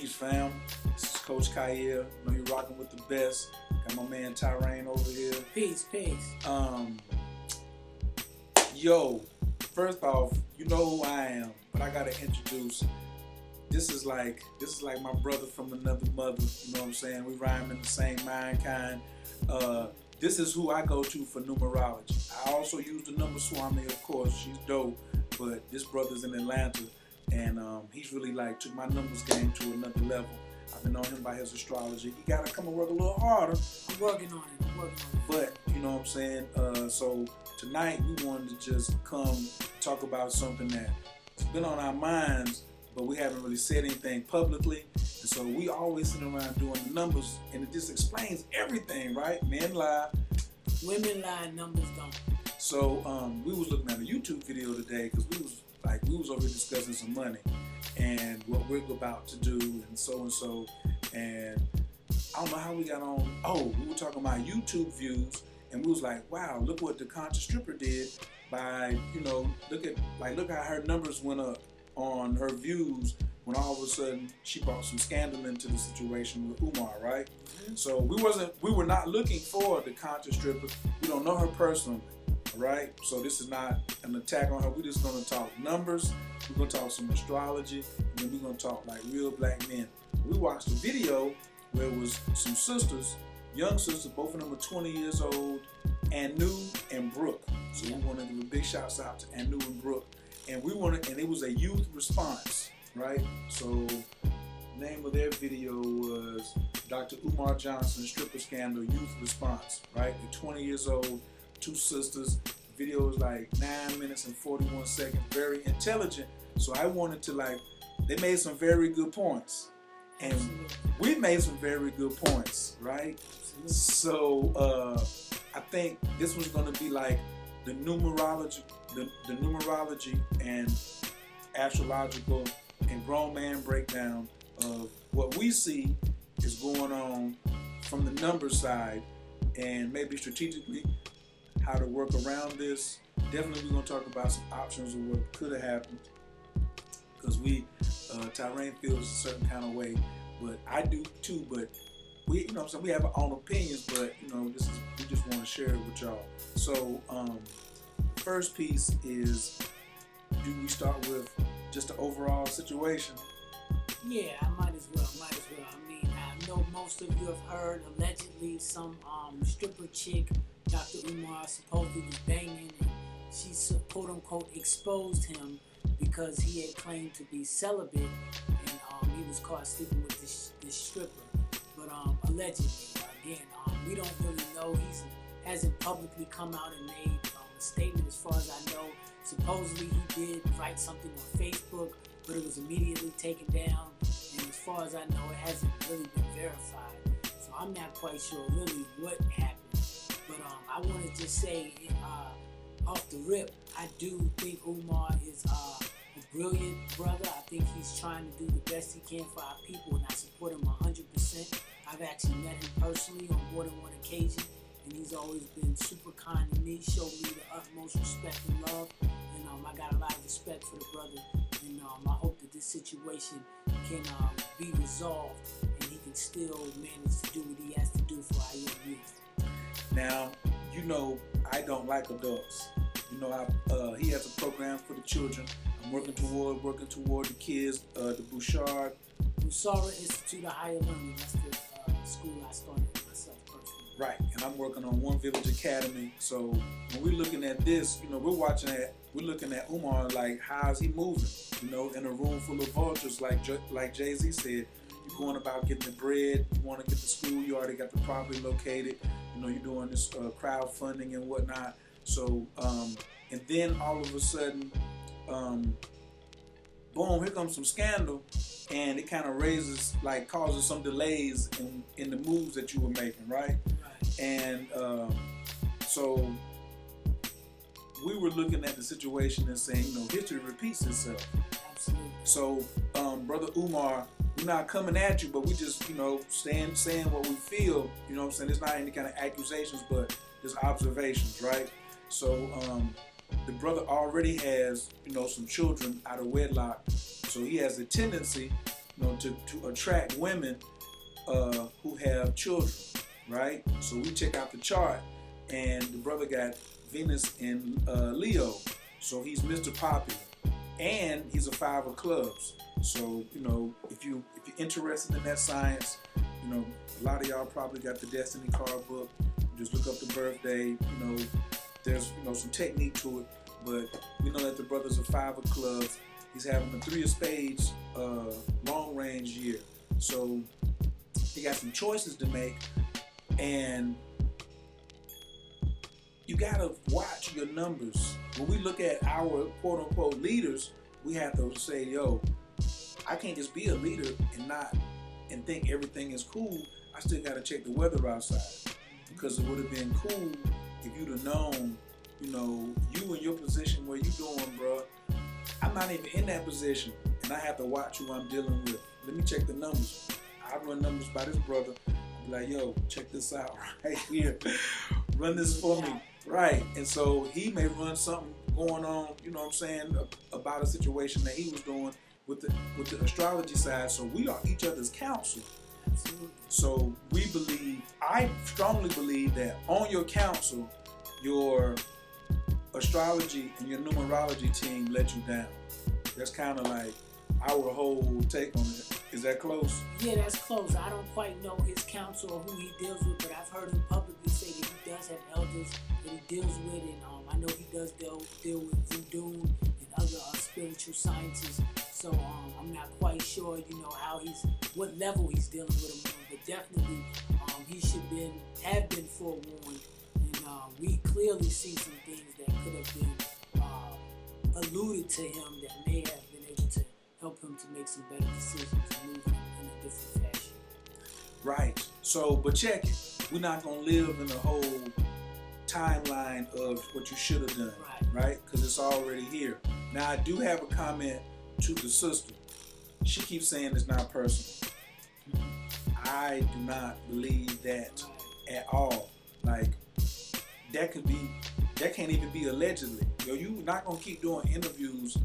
Peace, fam. This is Coach Khayr. Know you're rocking with the best. Got my man Tyraine over here. Peace. Yo, first off, you know who I am, but I gotta introduce. This is like my brother from another mother. You know what I'm saying? We rhyme in the same mind kind. This is who I go to for numerology. I also use the number Swami, of course. She's dope, but this brother's in Atlanta, and he's really like took my numbers game to another level. I've been on him by his astrology. He gotta come and work a little harder. I'm working on it. But you know what I'm saying? So tonight we wanted to just come talk about something that's been on our minds, but we haven't really said anything publicly. And so we always sit around doing the numbers, and it just explains everything, right? Men lie. Women lie, numbers don't. So we was looking at a YouTube video today because we was over here discussing some money and what we're about to do and so. And I don't know how we got on. Oh, we were talking about YouTube views, and we was like, wow, look what the conscious stripper did by, look how her numbers went up on her views when all of a sudden she brought some scandal into the situation with Umar, right? Mm-hmm. So we were not looking for the conscious stripper. We don't know her personally, right? So this is not an attack on her. We're just gonna talk numbers. We're gonna talk some astrology, and then we're gonna talk like real black men. We watched a video where it was some sisters, young sisters, both of them were 20 years old, Anu and Brook. So we want to give a big shout out to Anu and Brook. And it was a youth response, right? So the name of their video was Dr. Umar Johnson Stripper Scandal Youth Response, right? They're 20 years old, two sisters. The video was like 9 minutes and 41 seconds, very intelligent. So I wanted to they made some very good points. And we made some very good points, right? So I think this was going to be like the numerology and astrological and grown man breakdown of what we see is going on from the number side, and maybe strategically how to work around this. Definitely we're going to talk about some options of what could have happened, because Tyraine feels a certain kind of way, but I do too. But we have our own opinions, but we just want to share it with y'all. So first piece is, do we start with just the overall situation? Yeah, I might as well. I mean, I know most of you have heard allegedly some stripper chick, Dr. Umar, supposedly was banging, and she quote unquote exposed him because he had claimed to be celibate, and he was caught sleeping with this stripper. But allegedly, again, we don't really know. He hasn't publicly come out and made a statement as far as I know. Supposedly he did write something on Facebook, but it was immediately taken down. And as far as I know, it hasn't really been verified. So I'm not quite sure really what happened. But I want to just say, off the rip, I do think Umar is a brilliant brother. I think he's trying to do the best he can for our people, and I support him 100%. I've actually met him personally on more than one occasion, and he's always been super kind to me, showed me the utmost respect and love, and I got a lot of respect for the brother, and I hope that this situation can be resolved, and he can still manage to do what he has to do for our young youth. Now, I don't like adults. He has a program for the children. I'm working toward the kids, the Bouchard Institute of Higher Learning. That's the school I started myself personally. Right, and I'm working on One Village Academy. So when we're looking at this, we're looking at Umar like, how's he moving? In a room full of vultures, like Jay-Z said, you're going about getting the bread, you want to get the school, you already got the property located, you're doing this crowdfunding and whatnot. So, and then all of a sudden, boom, here comes some scandal, and it kind of causes some delays in the moves that you were making, right? And so we were looking at the situation and saying, history repeats itself. Absolutely. So, Brother Umar, we're not coming at you, but we just, saying what we feel, It's not any kind of accusations, but just observations, right? So, the brother already has, some children out of wedlock, so he has a tendency to attract women who have children, right? So we check out the chart, and the brother got Venus in Leo, so he's Mr. Popular, and he's a 5 of clubs. So if you're interested in that science, a lot of y'all probably got the Destiny card book. Just look up the birthday. There's some technique to it, but we know that the brother's a 5 of clubs. He's having a 3 of spades long range year, so he got some choices to make, and you gotta watch your numbers. When we look at our quote unquote leaders, we have to say, yo, I can't just be a leader and think everything is cool. I still gotta check the weather outside, because it would have been cool if you'd have known, you in your position where you doing, bro. I'm not even in that position, and I have to watch who I'm dealing with. Let me check the numbers. I run numbers by this brother. I'll be like, yo, check this out right here. Run this for me. Right. And so he may run something going on, about a situation that he was doing with the astrology side. So we are each other's counsel. Absolutely. So I strongly believe that on your counsel, your astrology and your numerology team let you down. That's kind of like our whole take on it. Is that close? Yeah, that's close. I don't quite know his counsel or who he deals with, but I've heard him publicly say that he does have elders that he deals with, and I know he does deal with voodoo and other spiritual sciences. So I'm not quite sure, what level he's dealing with him on, but definitely he should have been forewarned, and we clearly see some things that could have been alluded to him that may have been able to help him to make some better decisions and move in a different fashion. Right. So, but check it. We're not going to live in the whole timeline of what you should have done, right? Because it's already here. Now, I do have a comment to the sister. She keeps saying it's not personal. I do not believe that at all. Like, that can't even be allegedly. You're not going to keep doing interviews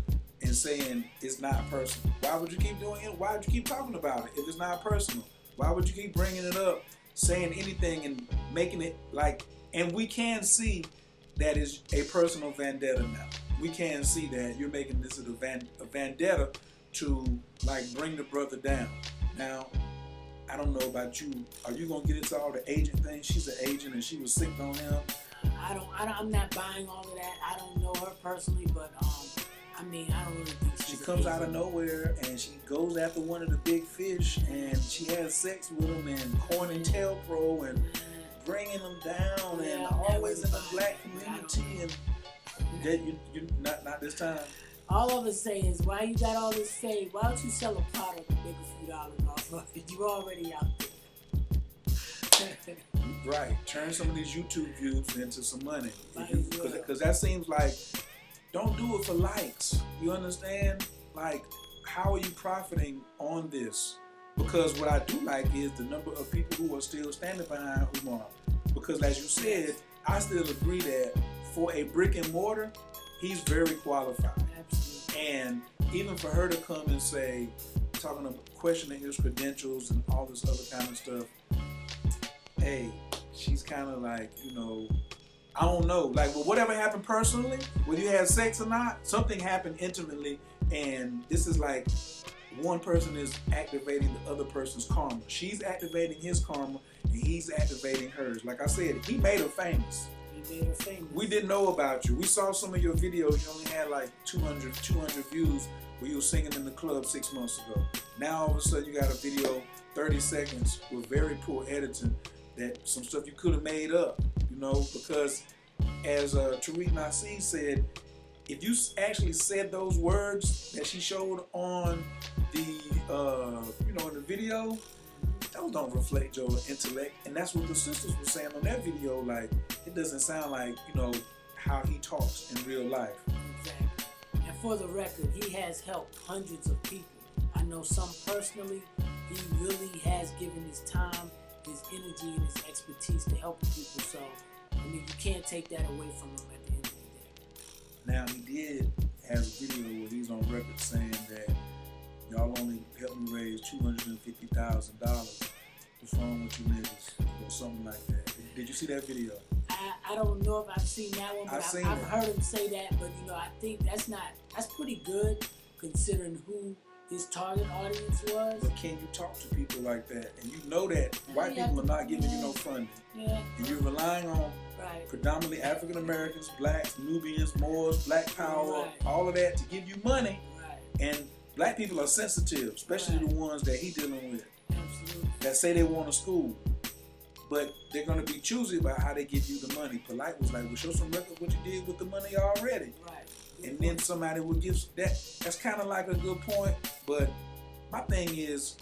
and saying it's not personal. Why would you keep doing it? Why would you keep talking about it if it's not personal? Why would you keep bringing it up, saying anything and making it like, and we can see that is a personal vendetta now. We can see that you're making this a vendetta to like bring the brother down. Now, I don't know about you. Are you going to get into all the agent thing? She's an agent and she was sick on him. I'm not buying all of that. I don't know her personally, but I don't really think she comes out of nowhere and she goes after one of the big fish and she has sex with him and coin and tail pro and bringing them down and always in the black community and that you not this time. All of us say is, why you got all this fame? Why don't you sell a product and make a few dollars off of it? You already out there. Right. Turn some of these YouTube views into some money. Because that seems like, don't do it for likes. You understand? Like, how are you profiting on this? Because what I do like is the number of people who are still standing behind Umar. Because as you said, I still agree that for a brick and mortar, he's very qualified. Absolutely. And even for her to come and say, questioning his credentials and all this other kind of stuff, hey, she's kind of like, I don't know. Like, well, whatever happened personally, whether you had sex or not, something happened intimately, and this is like one person is activating the other person's karma. She's activating his karma, and he's activating hers. Like I said, he made her famous. We didn't know about you. We saw some of your videos. You only had like 200 views where you were singing in the club 6 months ago. Now all of a sudden you got a video, 30 seconds with very poor editing, that some stuff you could have made up, because as Tyraine Nassi said, if you actually said those words that she showed on the, in the video, those don't reflect your intellect. And that's what the sisters were saying on that video. Like, it doesn't sound like, how he talks in real life. Exactly. And for the record, he has helped hundreds of people. I know some personally. He really has given his time, his energy, and his expertise to help people. So, you can't take that away from him at the end of the day. Now, he did have a video where he's on record saying that y'all only helped me raise $250,000. What's wrong with you niggas? Or something like that. Did you see that video? I don't know if I've seen that one, but I've heard him say that. But I think that's pretty good considering who his target audience was. But can you talk to people like that? And you know that white people are not giving you no funding. Yeah. And you're relying on predominantly African Americans, blacks, Nubians, Moors, black power, all of that to give you money. Right. And black people are sensitive, especially the ones that he dealing with. Absolutely. That say they want a school. But they're going to be choosy about how they give you the money. Polite was like, well, show some record what you did with the money already. Right. And then somebody will give that. That's kind of like a good point. But my thing is,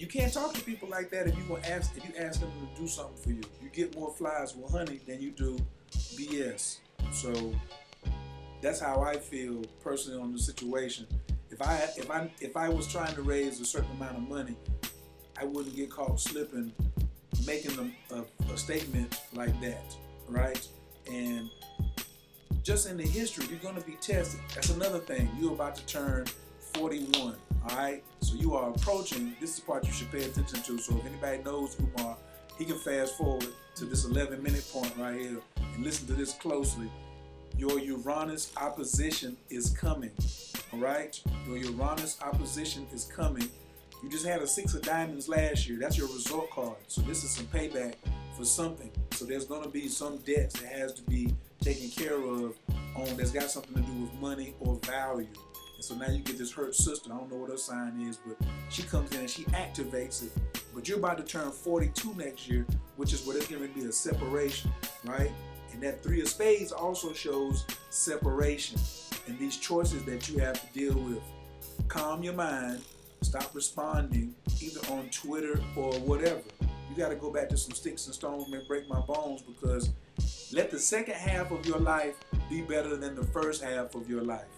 you can't talk to people like that if you ask them to do something for you. You get more flies with honey than you do BS. So that's how I feel personally on the situation. If I was trying to raise a certain amount of money, I wouldn't get caught slipping, making a statement like that, right? And just in the history, you're going to be tested. That's another thing. You're about to turn 41, all right? So you are approaching, this is the part you should pay attention to. So if anybody knows Umar, he can fast forward to this 11-minute point right here and listen to this closely. Your Uranus opposition is coming, all right? Your Uranus opposition is coming. You just had a 6 of diamonds last year. That's your result card. So this is some payback for something. So there's going to be some debts that has to be taken care of that's got something to do with money or value. And so now you get this hurt sister. I don't know what her sign is, but she comes in and she activates it. But you're about to turn 42 next year, which is where there's going to be a separation, right? And that 3 of spades also shows separation and these choices that you have to deal with. Calm your mind. Stop responding either on Twitter or whatever. You got to go back to some sticks and stones may break my bones, because let the second half of your life be better than the first half of your life.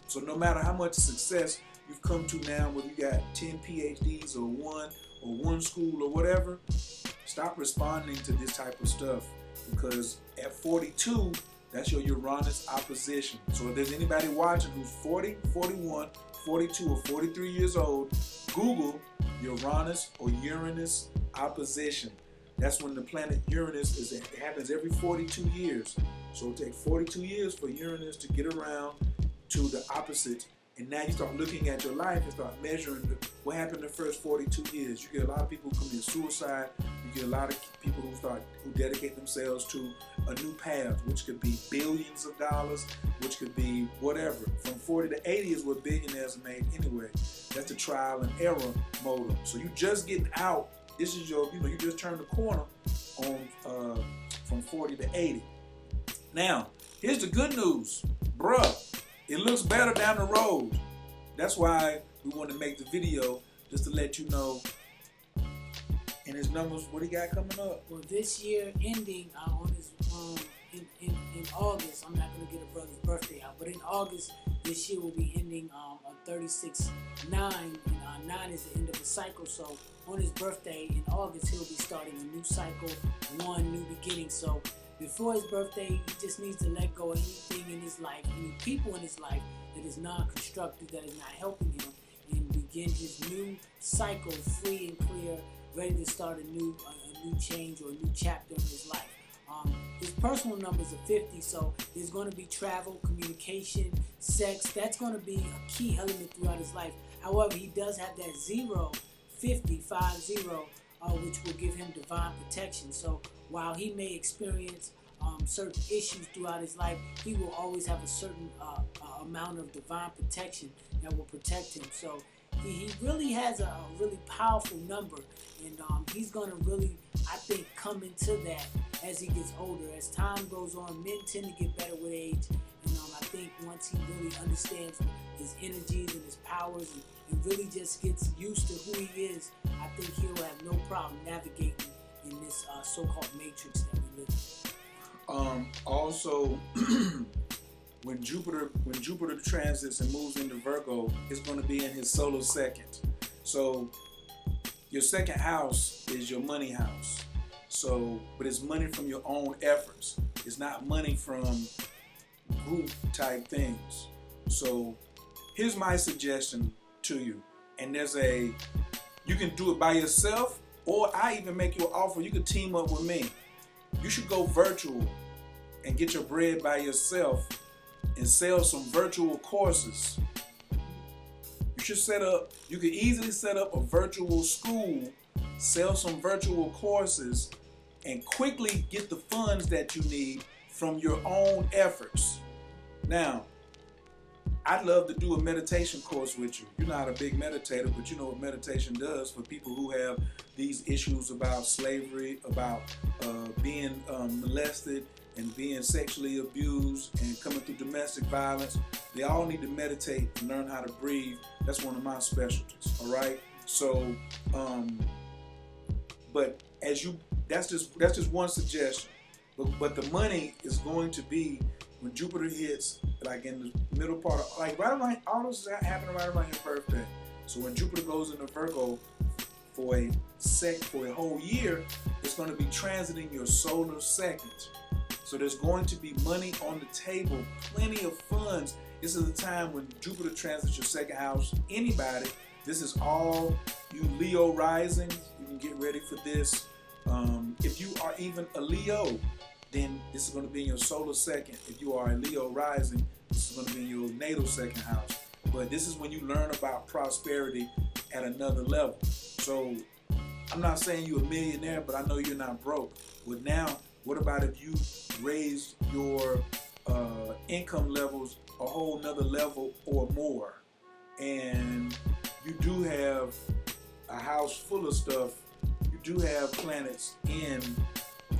So no matter how much success you've come to now, whether you got 10 PhDs or one school or whatever, stop responding to this type of stuff, because at 42, that's your Uranus opposition. So if there's anybody watching who's 40, 41, 42 or 43 years old, Google Uranus or Uranus opposition. That's when the planet Uranus it happens every 42 years. So it takes 42 years for Uranus to get around to the opposite. And now you start looking at your life and start measuring what happened in the first 42 years. You get a lot of people who commit suicide. You get a lot of people who dedicate themselves to a new path, which could be billions of dollars, which could be whatever. From 40 to 80 is what billionaires are made anyway. That's the trial and error model. So you just getting out. This is your, you just turned the corner on from 40 to 80. Now, here's the good news, bruh. It looks better down the road. That's why we want to make the video, just to let you know. And his numbers, what he got coming up? Well, this year ending on his in August. I'm not gonna get a brother's birthday out, but in August this year will be ending on 36/9, and 9 is the end of the cycle. So on his birthday in August, he'll be starting a new cycle, one new beginning. So before his birthday, he just needs to let go of anything in his life, any people in his life that is non-constructive, that is not helping him, and begin his new cycle free and clear, ready to start a new change or a new chapter in his life. His personal numbers are 50, so there's going to be travel, communication, sex. That's going to be a key element throughout his life. However, he does have that 50, which will give him divine protection. So while he may experience certain issues throughout his life, he will always have a certain amount of divine protection that will protect him. So he really has a really powerful number, and he's going to really, I think, come into that as he gets older. As time goes on, men tend to get better with age, and I think once he really understands his energies and his powers and really just gets used to who he is, I think he'll have no problem navigating in this so-called matrix that we live in. Also, when Jupiter transits and moves into Virgo, it's going to be in his solar second. So your second house is your money house. So, but it's money from your own efforts. It's not money from group type things. So here's my suggestion to you. and you can do it by yourself, or I even make you an offer. You can team up with me. You should go virtual and get your bread by yourself and sell some virtual courses. You can easily set up a virtual school, sell some virtual courses, and quickly get the funds that you need from your own efforts. Now, I'd love to do a meditation course with you. You're not a big meditator, but you know what meditation does for people who have these issues about slavery, about being molested and being sexually abused and coming through domestic violence. They all need to meditate and learn how to breathe. That's one of my specialties, all right? So, but that's just one suggestion. But the money is going to be when Jupiter hits, like in the middle part of, like right around, all this is happening right around your birthday. So when Jupiter goes into Virgo for a whole year, it's going to be transiting your solar second. So there's going to be money on the table, plenty of funds. This is the time when Jupiter transits your second house. Anybody, this is all you Leo rising. You can get ready for this. If you are even a Leo, then this is going to be in your solar second. If you are a Leo rising, this is going to be in your natal second house. But this is when you learn about prosperity at another level. So I'm not saying you're a millionaire, but I know you're not broke. But now, what about if you raise your income levels a whole nother level or more? And you do have a house full of stuff. You do have planets in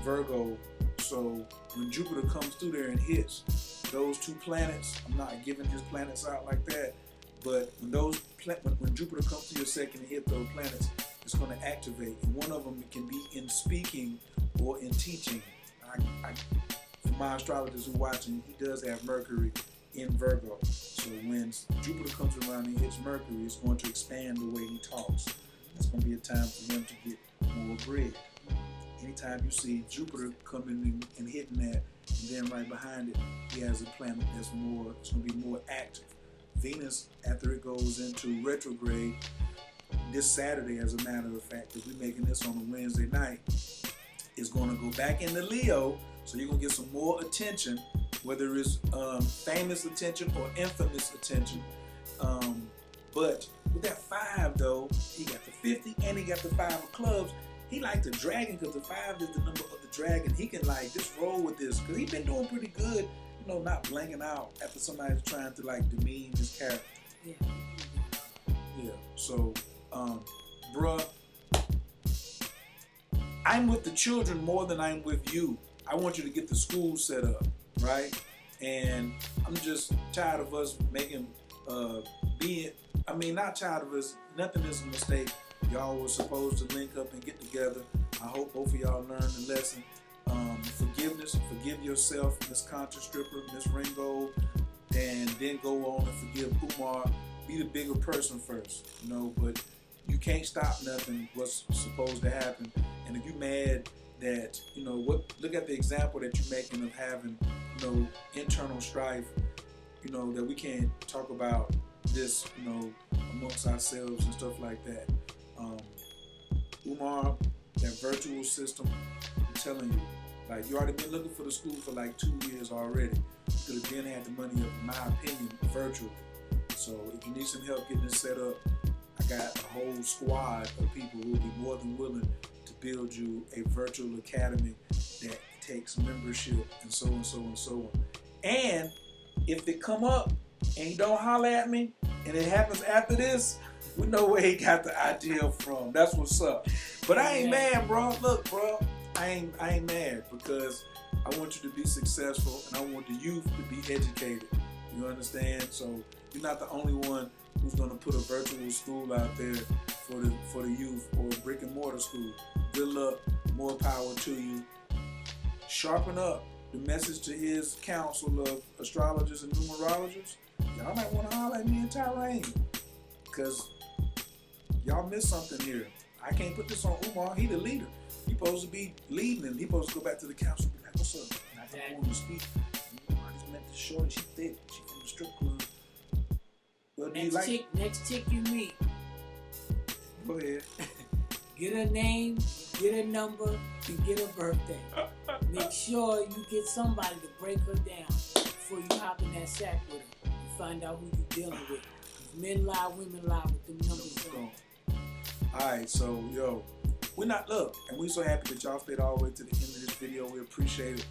Virgo. So when Jupiter comes through there and hits those two planets, I'm not giving his planets out like that, but when Jupiter comes through your second and hit those planets, it's going to activate. And one of them can be in speaking or in teaching. For my astrologers who are watching, he does have Mercury in Virgo. So when Jupiter comes around and hits Mercury, it's going to expand the way he talks. It's going to be a time for him to get more bread. Anytime you see Jupiter coming and hitting that, and then right behind it, he has a planet it's going to be more active. Venus, after it goes into retrograde, this Saturday, as a matter of fact, because we're making this on a Wednesday night, is going to go back into Leo, so you're going to get some more attention, whether it's famous attention or infamous attention. But with that 5, though, he got the 50 and he got the 5 of clubs. He like the dragon because the 5 is the number of the dragon. He can like just roll with this because he's been doing pretty good, not blanking out after somebody's trying to like demean his character. Yeah. So, bruh, I'm with the children more than I'm with you. I want you to get the school set up, right? And I'm just tired of us not tired of us. Nothing is a mistake. Y'all were supposed to link up and get together. I hope both of y'all learned the lesson. Forgiveness, forgive yourself, Miss Conscious Stripper, Miss Ringo, and then go on and forgive Umar. Be the bigger person first, but you can't stop nothing what's supposed to happen. And if you're mad that, look at the example that you're making of having, internal strife, that we can't talk about this, amongst ourselves and stuff like that. Umar, that virtual system, I'm telling you, like, you already been looking for the school for like 2 years already. You could have then had the money up, in my opinion, virtually. So if you need some help getting this set up, I got a whole squad of people who will be more than willing to build you a virtual academy that takes membership and so on, so on, so on. And if it come up and you don't holler at me and it happens after this, we know where he got the idea from. That's what's up. But I ain't mad, bro. Look, bro, I ain't mad because I want you to be successful and I want the youth to be educated. You understand? So you're not the only one who's going to put a virtual school out there for the youth or a brick and mortar school. Good luck. More power to you. Sharpen up. The message to his council of astrologers and numerologists. Y'all might want to holler at me and Tyraine because y'all missed something here. I can't put this on Umar. He the leader. He supposed to be leading and he supposed to go back to the council and be like, what's up? And I don't want to speak. I just met this shorty. She thick. She from the strip club. Well, next chick you meet, Go ahead. Get her name, get her number, and get her birthday. Make sure you get somebody to break her down before you hop in that sack with her and find out who you're dealing with. If men lie, women lie with them numbers on. Alright, so yo, and we're so happy that y'all stayed all the way to the end of this video. We appreciate it.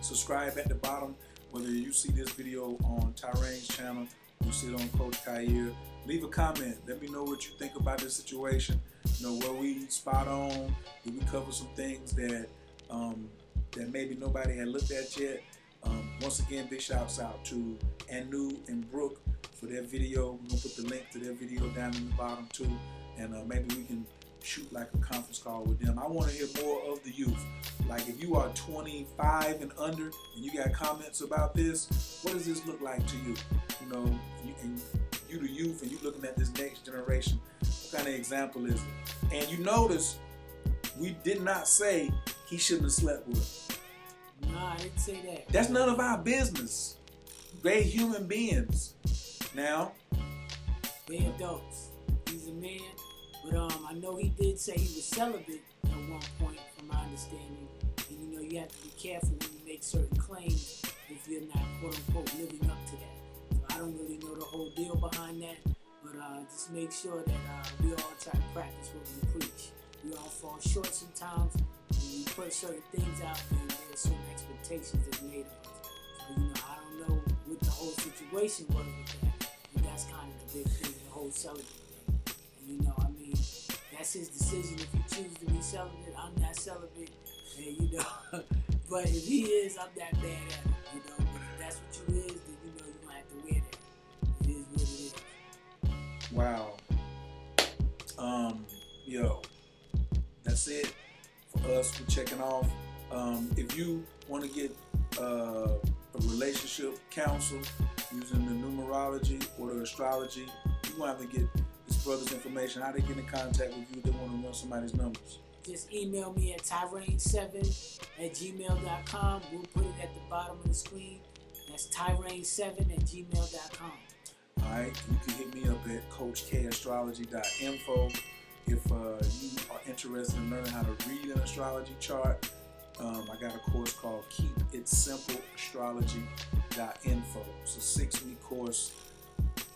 Subscribe at the bottom, whether you see this video on Tyraine's channel, you see it on Coach Khayr. Leave a comment. Let me know what you think about this situation. You know, where we spot on. Did we cover some things that that maybe nobody had looked at yet? Once again, big shouts out to Anu and Brook for their video. We're gonna put the link to their video down in the bottom too, and maybe we can shoot like a conference call with them. I want to hear more of the youth. Like, if you are 25 and under and you got comments about this, what does this look like to you? You know, you the youth, and you looking at this next generation. What kind of example is it? And you notice we did not say he shouldn't have slept with her. Nah, I didn't say that. That's none of our business. They human beings. Now, they adults. He's a man, but I know he did say he was celibate at one point, from my understanding. And you know, you have to be careful when you make certain claims if you're not quote unquote living up to that. So I don't really know the whole deal behind that, but just make sure that we all try to practice what we preach. We all fall short sometimes. When we put certain things out there, there's certain expectations that's made of us. So, you know, I don't know what the whole situation was with that. And that's kind of the big thing, the whole celibate thing. And, you know, I mean, that's his decision. If he chooses to be celibate, I'm not celibate. And, you know, but if he is, I'm that bad at it. You know, but if that's what you is, then, you know, you're going to have to wear that. It is what it is. wow. Yo, that's it for us. We're checking off. If you want to get a relationship counsel using the numerology or the astrology, you're going to have to get this brother's information. How they get in contact with you if they want to run somebody's numbers? Just email me at Tyraine7@gmail.com. We'll put it at the bottom of the screen. That's Tyraine7@gmail.com. Alright, you can hit me up at CoachKAstrology.info. If you are interested in learning how to read an astrology chart, I got a course called Keep It Simple Astrology.info. It's a 6-week course.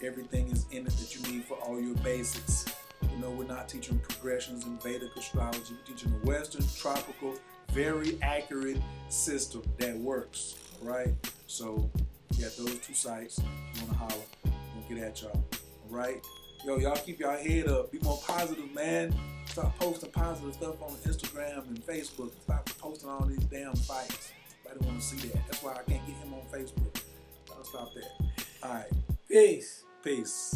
Everything is in it that you need for all your basics. You know, we're not teaching progressions in Vedic astrology. We're teaching a Western, tropical, very accurate system that works. All right? So, you got those 2 sites. You want to holler, we'll get at y'all. All right? Yo, y'all keep y'all head up. Be more positive, man. Start posting positive stuff on Instagram and Facebook. Stop posting all these damn fights. I don't want to see that. That's why I can't get him on Facebook. I'll stop that. All right. Peace. Peace.